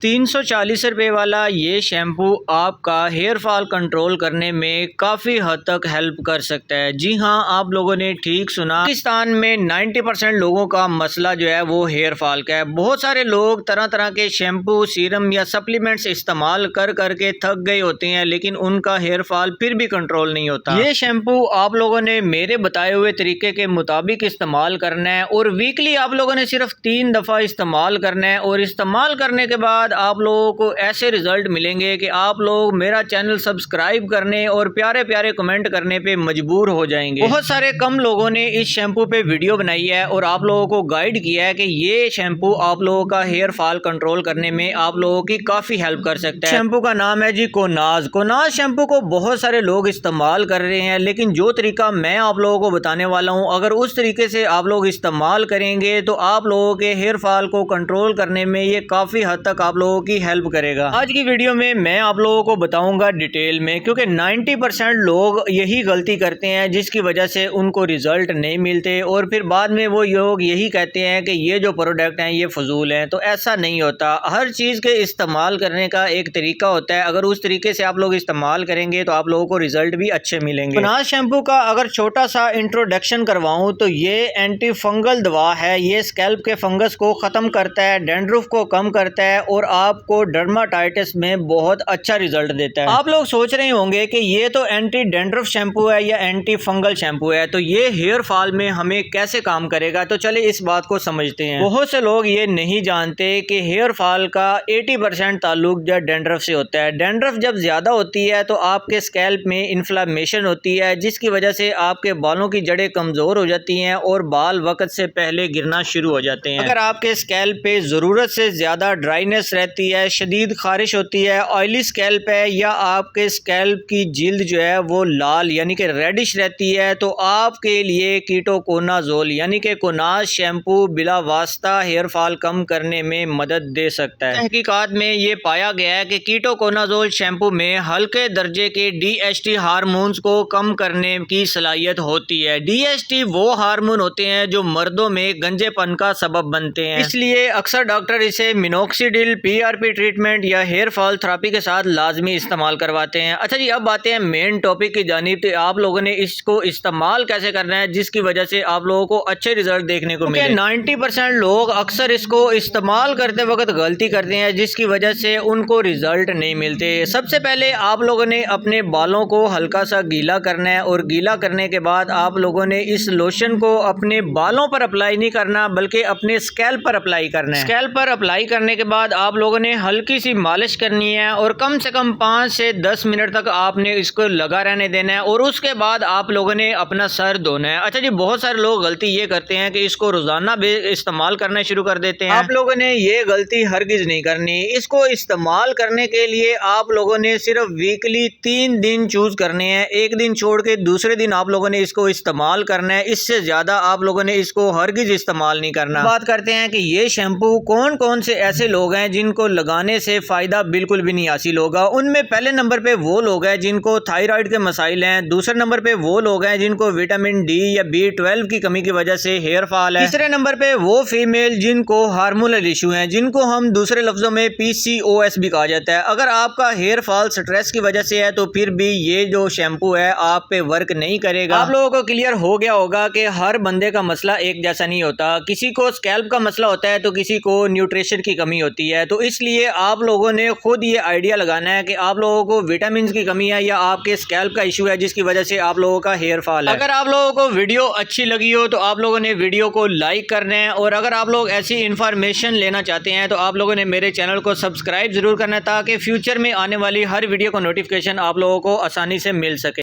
₹340 वाला ये शैम्पू आपका हेयर फॉल कंट्रोल करने में काफ़ी हद तक हेल्प कर सकता है। जी हाँ, आप लोगों ने ठीक सुना। पाकिस्तान में 90% लोगों का मसला जो है वो हेयर फॉल का है। बहुत सारे लोग तरह तरह के शैम्पू, सीरम या सप्लीमेंट्स इस्तेमाल कर करके थक गए होते हैं, लेकिन उनका हेयर फॉल फिर भी कंट्रोल नहीं होता। ये शैम्पू आप लोगों ने मेरे बताए हुए तरीके के मुताबिक इस्तेमाल करना है और वीकली आप लोगों ने सिर्फ 3 दफ़ा इस्तेमाल करना है और इस्तेमाल करने के बाद आप लोगों को ऐसे रिजल्ट मिलेंगे कि आप लोग मेरा चैनल सब्सक्राइब करने और प्यारे प्यारे कमेंट करने पे मजबूर हो जाएंगे। बहुत सारे कम लोगों ने इस शैम्पू पे वीडियो बनाई है और आप लोगों को गाइड किया है कि ये शैम्पू आप लोगों का हेयर फॉल कंट्रोल करने में आप लोगों की काफ़ी हेल्प कर सकता है। शैम्पू का नाम है जी कोनाज। कोनाज शैम्पू को बहुत सारे लोग इस्तेमाल कर रहे हैं, लेकिन जो तरीका मैं आप लोगों को बताने वाला हूँ, अगर उस तरीके से आप लोग इस्तेमाल करेंगे तो आप लोगों के हेयर फॉल को कंट्रोल करने में ये काफ़ी हद तक आप लोगों की हेल्प करेगा। आज की वीडियो में मैं आप लोगों को बताऊंगा डिटेल में, क्योंकि 90% लोग यही गलती करते हैं जिसकी वजह से उनको रिजल्ट नहीं मिलते और फिर बाद में वो लोग यही कहते हैं कि ये जो प्रोडक्ट हैं ये फजूल हैं। तो ऐसा नहीं होता। हर चीज़ के इस्तेमाल करने का एक तरीका होता है। अगर उस तरीके से आप लोग इस्तेमाल करेंगे तो आप लोगों को रिजल्ट भी अच्छे मिलेंगे। कोनाज शैम्पू का अगर छोटा सा इंट्रोडक्शन करवाऊँ तो ये एंटी फंगल दवा है। ये स्कैल्प के फंगस को ख़त्म करता है, डैंड्रफ को कम करता है और आपको डर्माटाइटिस में बहुत अच्छा रिजल्ट देता है। आप लोग सोच रहे होंगे कि ये तो एंटी डैंड्रफ शैम्पू है या एंटी फंगल शैम्पू है, तो ये हेयर फॉल में हमें कैसे काम करेगा। तो चले इस बात को समझते हैं। बहुत से लोग ये नहीं जानते कि हेयर फॉल का 80% ताल्लुक जो डैंड्रफ से होता है। डैंड्रफ जब ज्यादा होती है तो आपके स्कैल्प में इन्फ्लेमेशन होती है, जिसकी वजह से आपके बालों की जड़ें कमजोर हो जाती हैं और बाल वक्त से पहले गिरना शुरू हो जाते हैं। अगर आपके स्कैल्प पे जरूरत से ज्यादा ड्राइनेस रहती है, शदीद खारिश होती है, ऑयली स्कैल्प है या आपके स्कैल्प की जिल्द जो है वो लाल यानी कि रेडिश रहती है, तो आपके लिए कीटोकोनाजोल यानी कि कोनाज शैम्पू बिला वास्ता हेयर फॉल कम करने में मदद दे सकता है। तहकीकात में ये पाया गया है कि कीटोकोनाजोल शैम्पू में हल्के दर्जे के DHT हार्मोन्स को कम करने की सलाहियत होती है। DHT वो हार्मोन होते हैं जो मर्दों में गंजेपन का सबब बनते हैं, इसलिए अक्सर डॉक्टर इसे मिनोक्सिडिल, PRP ट्रीटमेंट या हेयर फॉल थेरेपी के साथ लाजमी इस्तेमाल करवाते हैं। अच्छा जी, अब आते हैं मेन टॉपिक की जानिब। तो आप लोगों ने इसको इस्तेमाल कैसे करना है जिसकी वजह से आप लोगों को अच्छे रिजल्ट देखने को मिले। 90% लोग अक्सर इसको इस्तेमाल करते वक्त गलती करते हैं जिसकी वजह से उनको रिजल्ट नहीं मिलते। सबसे पहले आप लोगों ने अपने बालों को हल्का सा गीला करना है और गीला करने के बाद आप लोगों ने इस लोशन को अपने बालों पर अप्लाई नहीं करना बल्कि अपने स्कैल्प पर अप्लाई करना है। स्कैल्प पर अप्लाई करने के बाद आप लोगों ने हल्की सी मालिश करनी है और कम से कम 5 से 10 मिनट तक आपने इसको लगा रहने देना है और उसके बाद आप लोगों ने अपना सर धोना है। अच्छा जी, बहुत सारे लोग गलती ये करते हैं कि इसको रोजाना भी इस्तेमाल करना शुरू कर देते हैं। आप लोगों ने ये गलती हरगिज नहीं करनी। इसको इस्तेमाल करने के लिए आप लोगों ने सिर्फ वीकली 3 दिन चूज करने हैं। एक दिन छोड़ के दूसरे दिन आप लोगों ने इसको इस्तेमाल करना है। इससे ज्यादा आप लोगों ने इसको हरगिज इस्तेमाल नहीं करना। बात करते हैं कि ये शैम्पू कौन कौन से ऐसे लोग हैं जिनको लगाने से फायदा बिल्कुल भी नहीं हासिल होगा। उनमें पहले नंबर पे वो लोग हैं जिनको थायराइड के मसाइल हैं। दूसरे नंबर पे वो लोग हैं जिनको विटामिन D या B12 की कमी की वजह से हेयर फॉल है। तीसरे नंबर पे वो फीमेल जिनको हार्मोनल इशू हैं, जिनको हम दूसरे लफ्जों में PCOS भी कहा जाता है। अगर आपका हेयर फॉल स्ट्रेस की वजह से है तो फिर भी ये जो शैम्पू है आप पे वर्क नहीं करेगा। आप लोगों को क्लियर हो गया होगा कि हर बंदे का मसला एक जैसा नहीं होता। किसी को स्कैल्प का मसला होता है तो किसी को न्यूट्रिशन की कमी होती है। तो इसलिए आप लोगों ने खुद ये आइडिया लगाना है कि आप लोगों को विटामिन की कमी है या आपके स्कैल्प का इशू है जिसकी वजह से आप लोगों का हेयर फॉल है। अगर आप लोगों को वीडियो अच्छी लगी हो तो आप लोगों ने वीडियो को लाइक करना है और अगर आप लोग ऐसी इन्फॉर्मेशन लेना चाहते हैं तो आप लोगों ने मेरे चैनल को सब्सक्राइब जरूर करना है ताकि फ्यूचर में आने वाली हर वीडियो का नोटिफिकेशन आप लोगों को आसानी से मिल सके।